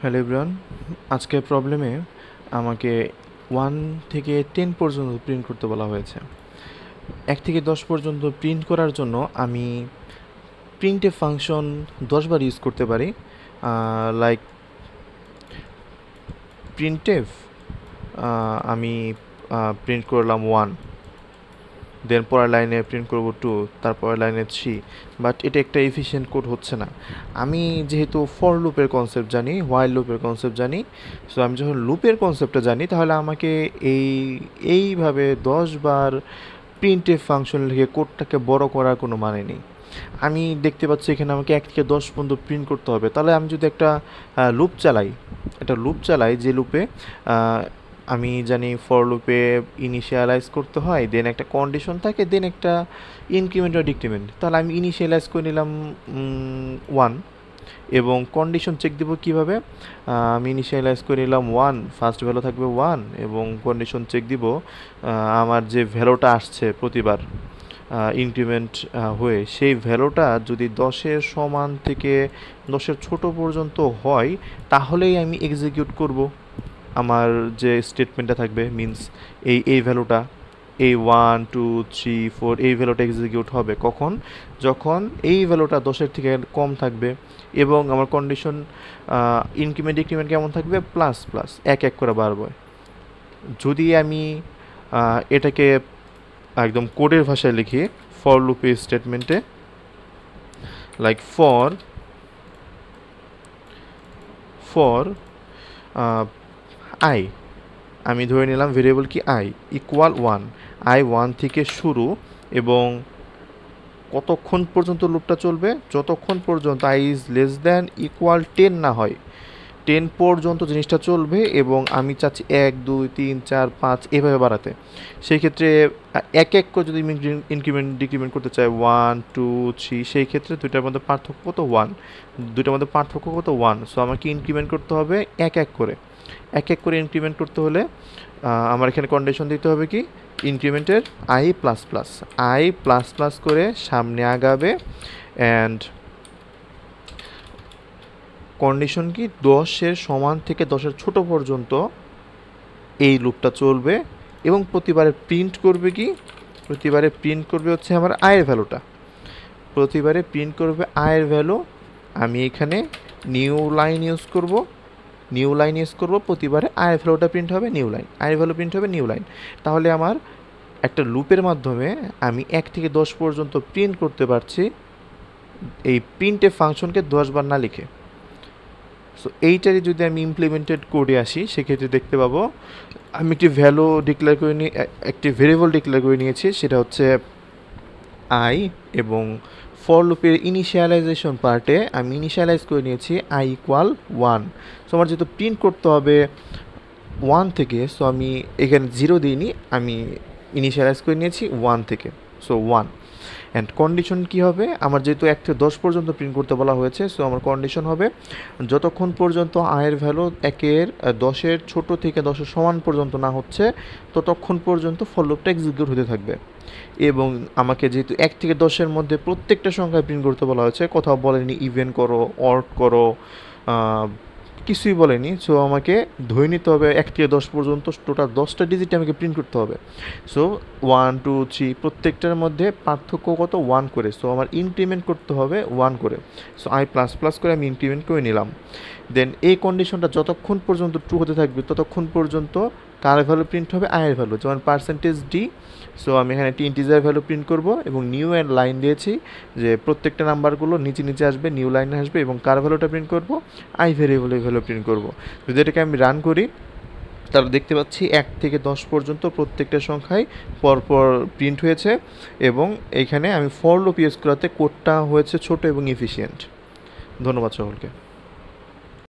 Hello everyone, আজকের প্রবলেমে আমাকে 1 থেকে 10 পর্যন্ত প্রিন্ট করতে বলা হয়েছে। 1 থেকে 10 পর্যন্ত প্রিন্ট করার জন্য আমি প্রিন্টএফ ফাংশন 10 বার ইউজ করতে পারি। লাইক প্রিন্টএফ আমি প্রিন্ট করলাম 1, দেন পরের লাইনে প্রিন্ট করব 2, তারপরের লাইনে 3, বাট এটা একটা এফিশিয়েন্ট কোড হচ্ছে না। আমি যেহেতু ফর লুপের কনসেপ্ট জানি, হোয়াইল লুপের কনসেপ্ট জানি, সো আমি যখন লুপের কনসেপ্টটা জানি তাহলে আমাকে এইভাবে 10 বার প্রিন্টএফ ফাংশন লিখে কোডটাকে বড় করার কোনো মানে নেই। আমি দেখতে পাচ্ছি এখানে আমাকে 1 থেকে 10 পর্যন্ত প্রিন্ট করতে হবে। তাহলে আমি যদি একটা লুপ চালাই যে লুপে আমি জানি ফর লুপে ইনিশিয়ালাইজ করতে হয়, দেন একটা কন্ডিশন থাকে, দেন একটা ইনক্রিমেন্ট আর ডিক্রিমেন্ট। তাহলে আমি ইনিশিয়ালাইজ করে নিলাম 1 এবং কন্ডিশন চেক দেবো কীভাবে। আমি ইনিশিয়ালাইজ করে নিলাম 1, ফার্স্ট ভ্যালু থাকবে 1 এবং কন্ডিশন চেক দিব আমার যে ভ্যালুটা আসছে প্রতিবার ইনক্রিমেন্ট হয়ে, সেই ভ্যালুটা যদি 10-এর সমান থেকে 10-এর ছোট পর্যন্ত হয় তাহলেই আমি এক্সিকিউট করব আমার যে স্টেটমেন্টটা থাকবে। মিনস এই ভ্যালুটা, এই 1 2 3 4 এই ভ্যালুটা এক্সিকিউট হবে কখন? যখন এই ভ্যালুটা 10-এর থেকে কম থাকবে এবং আমার কন্ডিশন ইনক্রিমেন্ট ডিক্রিমেন্ট কেমন থাকবে? প্লাস প্লাস, এক এক করে বাড়বে। যদি আমি এটাকে একদম কোডের ভাষায় লিখি ফর লুপের স্টেটমেন্টে, লাইক ফর আই, আমি ধরে নিলাম ভেরিয়েবল কি আই ইকুয়াল 1, আই 1 থেকে শুরু এবং কতক্ষণ পর্যন্ত লুপটা চলবে? যতক্ষণ পর্যন্ত I is less than equal 10 না হয়, 10 পর্যন্ত জিনিসটা চলবে এবং আমি চাচ্ছি 1 2 3 4 5 এভাবে বাড়াতে। সেই ক্ষেত্রে এক এক করে যদি ইনক্রিমেন্ট ডিক্রিমেন্ট করতে চাই 1 2 3, সেই ক্ষেত্রে দুইটার মধ্যে পার্থক্য কত? 1, দুইটার মধ্যে পার্থক্য কত? 1। সো আমাকে ইনক্রিমেন্ট করতে হবে এক এক করে ইনক্রিমেন্ট করতে হলে আমার এখানে কন্ডিশন দিতে হবে কি ইনক্রিমেন্টের আই প্লাস প্লাস করে সামনে আগাবে অ্যান্ড কন্ডিশন কি 10-এর সমান থেকে 10-এর ছোট পর্যন্ত এই লুপটা চলবে এবং প্রতিবারে প্রিন্ট করবে কি? প্রতিবারে প্রিন্ট করবে হচ্ছে আমার আয়ের ভ্যালুটা, প্রতিবারে প্রিন্ট করবে আয়ের ভ্যালু। আমি এখানে নিউ লাইন ইউজ করব, প্রতিবারে আয়ের ভ্যালুটা প্রিন্ট হবে নিউ লাইন, আয়ের ভ্যালু প্রিন্ট হবে নিউ লাইন। তাহলে আমার একটা লুপের মাধ্যমে আমি 1 থেকে 10 পর্যন্ত প্রিন্ট করতে পারছি এই প্রিন্টএফ ফাংশনকে 10 বার না লিখে। সো এইটারই যদি আমি ইমপ্লিমেন্টেড কোডে আসি সেক্ষেত্রে দেখতে পাবো আমি একটি ভ্যালু ডিক্লেয়ার করে নিয়ে একটি ভেরিয়েবল ডিক্লেয়ার করে নিয়েছি, সেটা হচ্ছে আই, এবং ফর লুপের ইনিশিয়ালাইজেশন পার্টে আমি ইনিশিয়ালাইজ করে নিয়েছি আই ইকুয়াল 1। সো আমার যেহেতু প্রিন্ট করতে হবে 1 থেকে, সো আমি এখানে 0 দিইনি, আমি ইনিশিয়ালাইজ করে নিয়েছি 1 থেকে, সো 1। অ্যান্ড কন্ডিশন কী হবে? আমার যেহেতু 1 থেকে 10 পর্যন্ত প্রিন্ট করতে বলা হয়েছে, সো আমার কন্ডিশন হবে যতক্ষণ পর্যন্ত আয়ের ভ্যালু 10-এর ছোট থেকে 10-এর সমান পর্যন্ত না হচ্ছে ততক্ষণ পর্যন্ত ফর লুপটা এক্সিকিউট হতে থাকবে। এবং আমাকে যেহেতু 1 থেকে 10-এর মধ্যে প্রত্যেকটা সংখ্যায় প্রিন্ট করতে বলা হয়েছে, কোথাও বলেনি ইভেন করো, অড করো, কিছুই বলেনি। সো আমাকে ধরে নিতে হবে 1 থেকে 10 পর্যন্ত টোটাল 10টা ডিজিট আমাকে প্রিন্ট করতে হবে। সো 1 2 3 প্রত্যেকটার মধ্যে পার্থক্য কত? 1 করে। সো আমার ইনক্রিমেন্ট করতে হবে 1 করে। সো আই প্লাস প্লাস করে আমি ইনক্রিমেন্ট করে নিলাম। দেন এই কন্ডিশনটা যতক্ষণ পর্যন্ত ট্রু হতে থাকবে ততক্ষণ পর্যন্ত কার ভ্যালু প্রিন্ট হবে? আয়ের ভ্যালু, যেমন %d। সো আমি এখানে একটি ইন্টিজার ভ্যালু প্রিন্ট করব এবং নিউ এর লাইন দিয়েছি যে প্রত্যেকটা নাম্বারগুলো নিচে আসবে, নিউ লাইনে আসবে এবং কার ভ্যালুটা প্রিন্ট করব? আই ভেরিয়েবলের ভ্যালু প্রিন্ট করব। যদি এটাকে আমি রান করি তাহলে দেখতে পাচ্ছি 1 থেকে 10 পর্যন্ত প্রত্যেকটা সংখ্যায় পরপর প্রিন্ট হয়েছে এবং এইখানে আমি ফর লুপ ইউজ করাতে কোডটা হয়েছে ছোট এবং এফিশিয়েন্ট। ধন্যবাদ সকলকে।